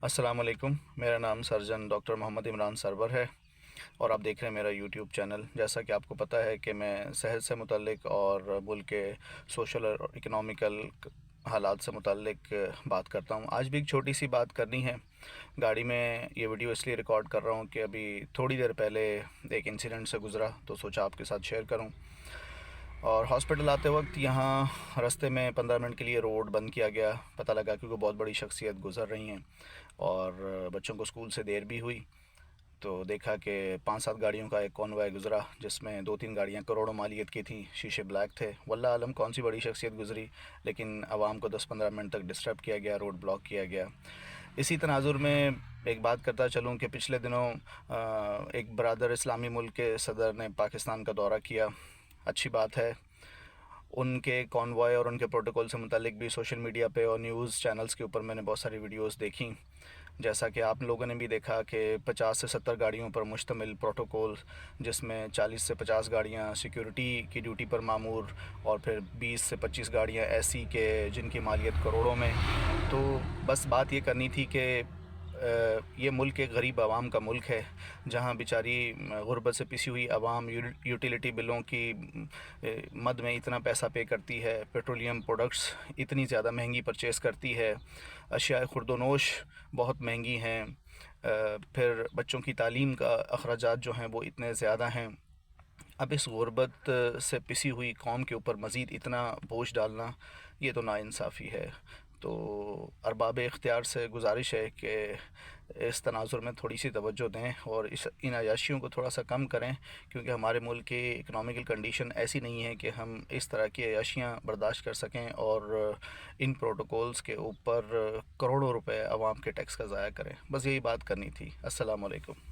السلام علیکم، میرا نام سرجن ڈاکٹر محمد عمران سرور ہے اور آپ دیکھ رہے ہیں میرا یوٹیوب چینل۔ جیسا کہ آپ کو پتہ ہے کہ میں صحت سے متعلق اور ملک کے سوشل اور اکنامیکل حالات سے متعلق بات کرتا ہوں۔ آج بھی ایک چھوٹی سی بات کرنی ہے۔ گاڑی میں یہ ویڈیو اس لیے ریکارڈ کر رہا ہوں کہ ابھی تھوڑی دیر پہلے ایک انسیڈنٹ سے گزرا تو سوچا آپ کے ساتھ شیئر کروں۔ اور ہاسپٹل آتے وقت یہاں رستے میں 15 منٹ کے لیے روڈ بند کیا گیا۔ پتہ لگا کہ کوئی بہت بڑی شخصیت گزر رہی ہیں اور بچوں کو اسکول سے دیر بھی ہوئی، تو دیکھا کہ 5-7 گاڑیوں کا ایک کانوائے گزرا جس میں 2-3 گاڑیاں کروڑوں مالیت کی تھیں، شیشے بلیک تھے۔ واللہ عالم کون سی بڑی شخصیت گزری، لیکن عوام کو 10-15 منٹ تک ڈسٹرب کیا گیا، روڈ بلاک کیا گیا۔ اسی تناظر میں ایک بات کرتا چلوں کہ پچھلے دنوں ایک برادر اسلامی ملک کے صدر نے پاکستان کا دورہ کیا۔ اچھی بات ہے۔ ان کے کانوائے اور ان کے پروٹوکول سے متعلق بھی سوشل میڈیا پہ اور نیوز چینلز کے اوپر میں نے بہت ساری ویڈیوز دیکھیں، جیسا کہ آپ لوگوں نے بھی دیکھا کہ 50 سے 70 گاڑیوں پر مشتمل پروٹوکول، جس میں 40 سے 50 گاڑیاں سیکیورٹی کی ڈیوٹی پر معمور اور پھر 20 سے 25 گاڑیاں ایسی کہ جن کی مالیت کروڑوں میں۔ تو بس بات یہ کرنی تھی کہ یہ ملک ایک غریب عوام کا ملک ہے، جہاں بیچاری غربت سے پسی ہوئی عوام یوٹیلیٹی بلوں کی مد میں اتنا پیسہ پے کرتی ہے، پیٹرولیم پروڈکٹس اتنی زیادہ مہنگی پرچیز کرتی ہے، اشیاء خورد و نوش بہت مہنگی ہیں، پھر بچوں کی تعلیم کا اخراجات جو ہیں وہ اتنے زیادہ ہیں۔ اب اس غربت سے پسی ہوئی قوم کے اوپر مزید اتنا بوجھ ڈالنا، یہ تو ناانصافی ہے۔ تو ارباب اختیار سے گزارش ہے کہ اس تناظر میں تھوڑی سی توجہ دیں اور ان عیاشیوں کو تھوڑا سا کم کریں، کیونکہ ہمارے ملک کی اکنامیکل کنڈیشن ایسی نہیں ہے کہ ہم اس طرح کی عیاشیاں برداشت کر سکیں اور ان پروٹوکولز کے اوپر کروڑوں روپے عوام کے ٹیکس کا ضائع کریں۔ بس یہی بات کرنی تھی۔ السلام علیکم۔